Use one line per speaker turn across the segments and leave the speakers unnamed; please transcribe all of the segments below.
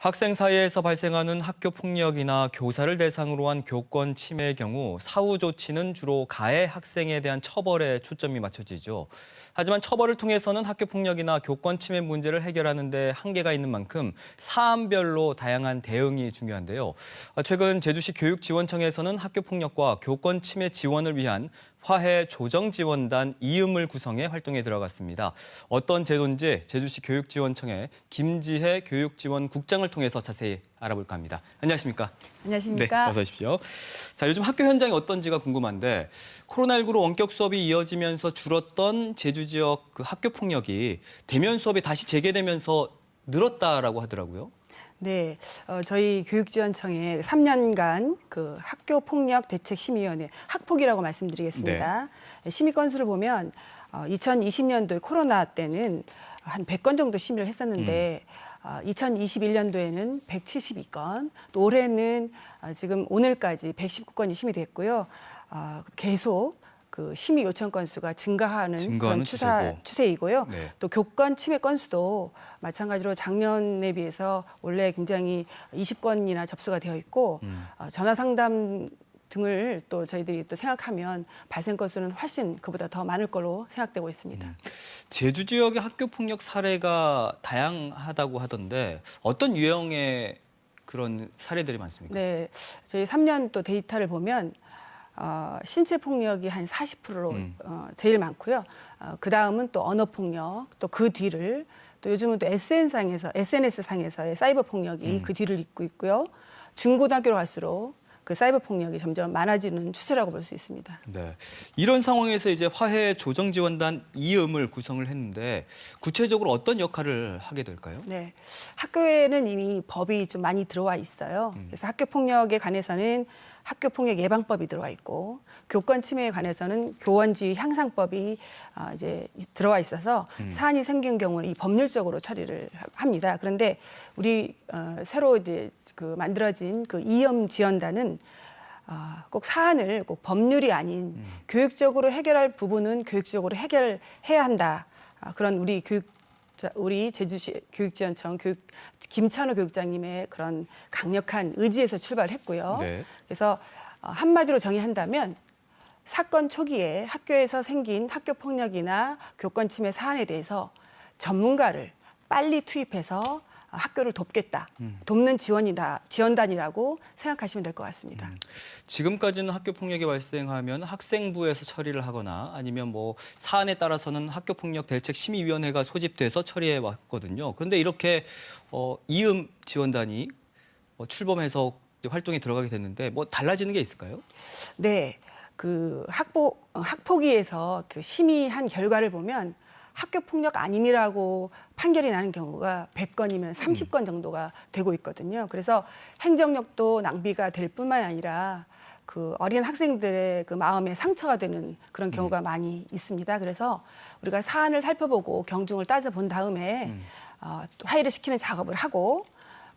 학생 사이에서 발생하는 학교 폭력이나 교사를 대상으로 한 교권 침해의 경우 사후 조치는 주로 가해 학생에 대한 처벌에 초점이 맞춰지죠. 하지만 처벌을 통해서는 학교 폭력이나 교권 침해 문제를 해결하는 데 한계가 있는 만큼 사안별로 다양한 대응이 중요한데요. 최근 제주시 교육지원청에서는 학교 폭력과 교권 침해 지원을 위한 화해 조정지원단 이음을 구성해 활동에 들어갔습니다. 어떤 제도인지 제주시 교육지원청의 김지혜 교육지원국장을 통해서 자세히 알아볼까 합니다. 안녕하십니까?
안녕하십니까?
네, 어서 오십시오. 자, 요즘 학교 현장이 어떤지가 궁금한데 코로나19로 원격 수업이 이어지면서 줄었던 제주 지역 그 학교 폭력이 대면 수업이 다시 재개되면서 늘었다라고 하더라고요.
네, 저희 교육지원청에 3년간 그 학교폭력대책심의위원회 학폭이라고 말씀드리겠습니다. 심의 건수를 보면 2020년도에 코로나 때는 한 100건 정도 심의를 했었는데 2021년도에는 172건, 또 올해는 지금 오늘까지 119건이 심의됐고요. 계속 그 심의 요청 건수가 증가하는 그런 추세이고요.
네.
또 교권 침해 건수도 마찬가지로 작년에 비해서 원래 굉장히 20건이나 접수가 되어 있고 전화 상담 등을 또 저희들이 또 생각하면 발생 건수는 훨씬 그보다 더 많을 걸로 생각되고 있습니다.
제주 지역의 학교 폭력 사례가 다양하다고 하던데 어떤 유형의 그런 사례들이 많습니까?
네, 저희 3년 또 데이터를 보면 신체 폭력이 한 40%로 제일 많고요. 그 다음은 또 언어 폭력, 또 그 뒤를 또 요즘은 또 SNS 상에서의 사이버 폭력이 그 뒤를 잇고 있고요. 중고등학교로 갈수록 그 사이버 폭력이 점점 많아지는 추세라고 볼 수 있습니다.
네, 이런 상황에서 이제 화해 조정 지원단 이음을 구성을 했는데 구체적으로 어떤 역할을 하게 될까요?
네, 학교에는 이미 법이 좀 많이 들어와 있어요. 그래서 학교 폭력에 관해서는 학교폭력 예방법이 들어와 있고 교권 침해에 관해서는 교원지휘 향상법이 이제 들어와 있어서 사안이 생긴 경우는 이 법률적으로 처리를 합니다. 그런데 우리 새로 이제 그 만들어진 그 이음 지원단은 꼭 사안을 꼭 법률이 아닌 교육적으로 해결할 부분은 교육적으로 해결해야 한다. 그런 우리 제주시 교육지원청 김찬호 교육장님의 그런 강력한 의지에서 출발했고요.
네.
그래서 한마디로 정의한다면 사건 초기에 학교에서 생긴 학교 폭력이나 교권 침해 사안에 대해서 전문가를 빨리 투입해서 학교를 돕겠다. 돕는 지원단이라고 생각하시면 될 것 같습니다.
지금까지는 학교 폭력이 발생하면 학생부에서 처리를 하거나 아니면 뭐 사안에 따라서는 학교폭력대책심의위원회가 소집돼서 처리해 왔거든요. 그런데 이렇게 이음 지원단이 출범해서 활동에 들어가게 됐는데 뭐 달라지는 게 있을까요?
네, 그 학폭위에서 그 심의한 결과를 보면 학교 폭력 아님이라고 판결이 나는 경우가 100건이면 30건 정도가 되고 있거든요. 그래서 행정력도 낭비가 될 뿐만 아니라 그 어린 학생들의 그 마음에 상처가 되는 그런 경우가 많이 있습니다. 그래서 우리가 사안을 살펴보고 경중을 따져본 다음에 화해를 시키는 작업을 하고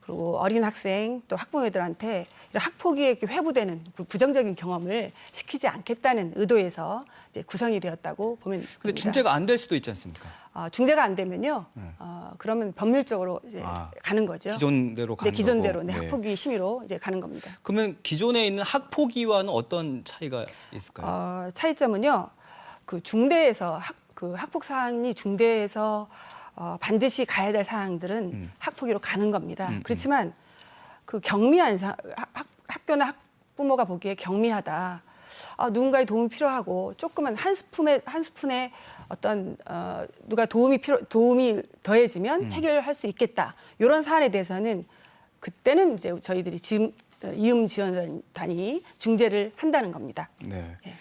그리고 어린 학생 또 학부모들한테 이런 학폭위에 회부되는 부정적인 경험을 시키지 않겠다는 의도에서 이제 구성이 되었다고 보면 됩니다.
근데 중재가 안 될 수도 있지 않습니까?
중재가 안 되면요, 그러면 법률적으로 이제 가는 거죠.
기존대로 가는
네, 기존대로
거고.
학폭위 심의로 이제 가는 겁니다.
그러면 기존에 있는 학폭위와는 어떤 차이가 있을까요?
차이점은요, 그 중대에서 학폭 사항이 중대에서 반드시 가야 될 사항들은 학폭위로 가는 겁니다. 그렇지만 그 경미한 학교나 학부모가 보기에 경미하다. 누군가의 도움이 필요하고 조그만 한 스푼의 어떤 누가 도움이 더해지면 해결할 수 있겠다. 이런 사안에 대해서는 그때는 이제 저희들이 이음 지원단이 중재를 한다는 겁니다.
네.
예.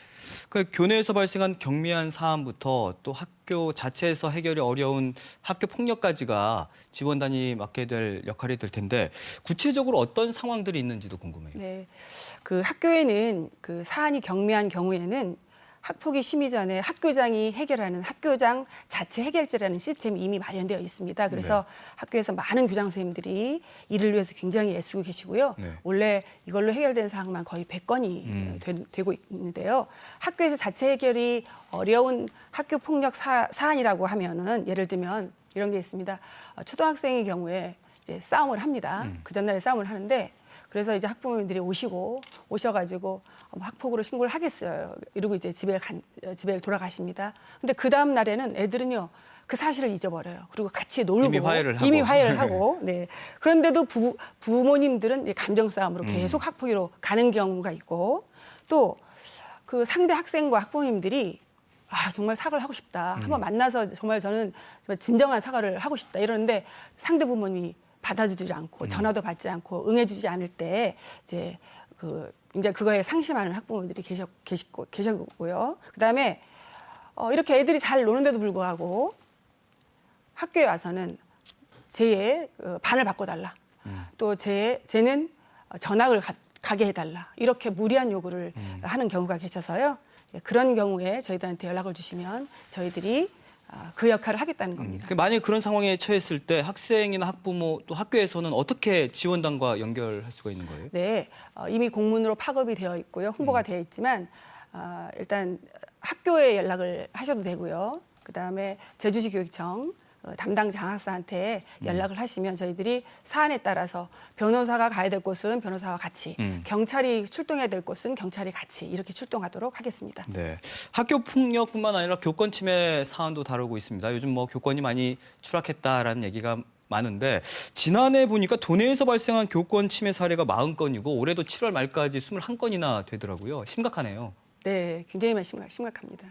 그 교내에서 발생한 경미한 사안부터 또 학교 자체에서 해결이 어려운 학교 폭력까지가 지원단이 맡게 될 역할이 될 텐데 구체적으로 어떤 상황들이 있는지도 궁금해요.
네, 그 학교에는 그 사안이 경미한 경우에는 학폭위 심의 전에 학교장이 해결하는 학교장 자체 해결제라는 시스템이 이미 마련되어 있습니다. 그래서 학교에서 많은 교장 선생님들이 이를 위해서 굉장히 애쓰고 계시고요. 원래 이걸로 해결된 사항만 거의 100건이 되고 있는데요. 학교에서 자체 해결이 어려운 학교 폭력 사안이라고 하면은 예를 들면 이런 게 있습니다. 초등학생의 경우에 이제 싸움을 합니다. 그 전날에 싸움을 하는데 그래서 이제 학부모님들이 오셔가지고 학폭으로 신고를 하겠어요. 이러고 이제 집에 돌아가십니다. 근데 그 다음 날에는 애들은요 그 사실을 잊어버려요. 그리고 같이 놀고 이미 화해를 하고. 네. 그런데도 부모님들은 감정 싸움으로 계속 학폭위로 가는 경우가 있고 또 그 상대 학생과 학부모님들이 정말 사과를 하고 싶다. 한번 만나서 정말 저는 정말 진정한 사과를 하고 싶다. 이러는데 상대 부모님이 받아주지 않고 전화도 받지 않고 응해주지 않을 때 이제 그거에 상심하는 학부모들이 계셨고요. 그다음에 이렇게 애들이 잘 노는데도 불구하고 학교에 와서는 쟤의 반을 바꿔달라. 또 쟤는 전학을 가게 해달라. 이렇게 무리한 요구를 하는 경우가 계셔서요. 그런 경우에 저희들한테 연락을 주시면 저희들이 그 역할을 하겠다는 겁니다.
만약 그런 상황에 처했을 때 학생이나 학부모 또 학교에서는 어떻게 지원단과 연결할 수가 있는 거예요?
네, 이미 공문으로 파급이 되어 있고요. 홍보가 되어 있지만 일단 학교에 연락을 하셔도 되고요. 그다음에 제주시 교육청 담당 장학사한테 연락을 하시면 저희들이 사안에 따라서 변호사가 가야 될 곳은 변호사와 같이, 경찰이 출동해야 될 곳은 경찰이 같이 이렇게 출동하도록 하겠습니다.
네, 학교 폭력뿐만 아니라 교권 침해 사안도 다루고 있습니다. 요즘 교권이 많이 추락했다라는 얘기가 많은데 지난해 보니까 도내에서 발생한 교권 침해 사례가 40건이고 올해도 7월 말까지 21건이나 되더라고요. 심각하네요.
네, 굉장히 심각합니다.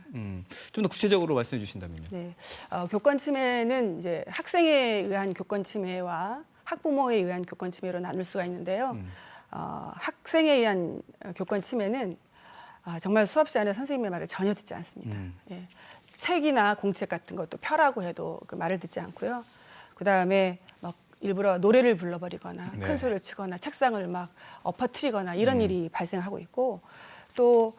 좀 더 구체적으로 말씀해 주신다면요.
네, 교권 침해는 이제 학생에 의한 교권 침해와 학부모에 의한 교권 침해로 나눌 수가 있는데요. 학생에 의한 교권 침해는 정말 수업 시간에 선생님의 말을 전혀 듣지 않습니다. 예, 책이나 공책 같은 것도 펴라고 해도 그 말을 듣지 않고요. 그다음에 일부러 노래를 불러버리거나 큰 소리를 치거나 책상을 막 엎어뜨리거나 이런 일이 발생하고 있고 또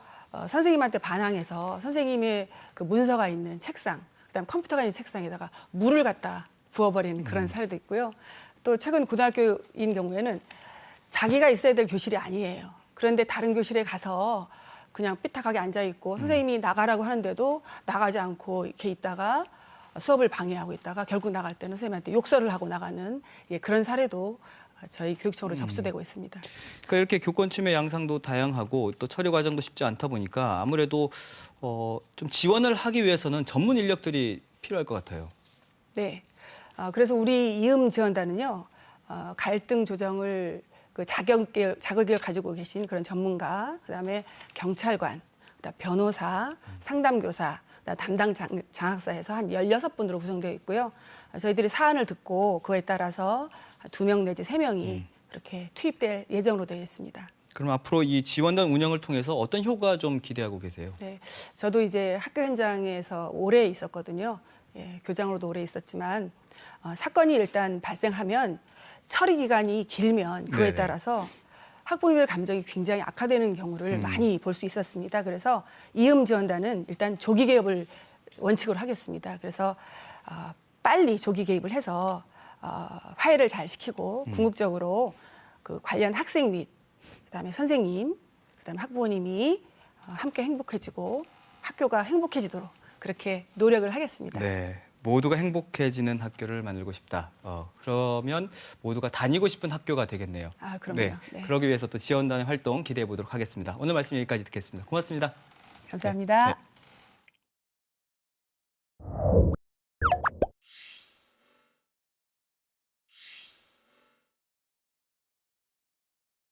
선생님한테 반항해서 선생님의 그 문서가 있는 책상, 그다음 컴퓨터가 있는 책상에다가 물을 갖다 부어버리는 그런 사례도 있고요. 또 최근 고등학교인 경우에는 자기가 있어야 될 교실이 아니에요. 그런데 다른 교실에 가서 그냥 삐딱하게 앉아 있고 선생님이 나가라고 하는데도 나가지 않고 이렇게 있다가 수업을 방해하고 있다가 결국 나갈 때는 선생님한테 욕설을 하고 나가는 그런 사례도 저희 교육청으로 접수되고 있습니다.
그러니까 이렇게 교권 침해 양상도 다양하고 또 처리 과정도 쉽지 않다 보니까 아무래도 좀 지원을 하기 위해서는 전문 인력들이 필요할 것 같아요.
네. 그래서 우리 이음 지원단은요. 갈등 조정을 자격을 가지고 계신 그런 전문가, 그다음에 경찰관, 그다음 변호사, 상담교사, 담당 장학사에서 한 16분으로 구성되어 있고요. 저희들이 사안을 듣고 그에 따라서 2명 내지 3명이 그렇게 투입될 예정으로 되어 있습니다.
그럼 앞으로 이 지원단 운영을 통해서 어떤 효과 좀 기대하고 계세요?
네, 저도 이제 학교 현장에서 오래 있었거든요. 예, 교장으로도 오래 있었지만 사건이 일단 발생하면 처리 기간이 길면 그에 따라서 학부모님들 감정이 굉장히 악화되는 경우를 많이 볼 수 있었습니다. 그래서 이음 지원단은 일단 조기 개업을 원칙으로 하겠습니다. 그래서 빨리 조기 개입을 해서 화해를 잘 시키고 궁극적으로 그 관련 학생 및 그다음에 선생님, 그다음에 학부모님이 함께 행복해지고 학교가 행복해지도록 그렇게 노력을 하겠습니다.
네, 모두가 행복해지는 학교를 만들고 싶다. 그러면 모두가 다니고 싶은 학교가 되겠네요.
그럼요.
네,
네.
그러기 위해서 또 지원단의 활동 기대해 보도록 하겠습니다. 오늘 말씀 여기까지 듣겠습니다. 고맙습니다.
감사합니다.
네.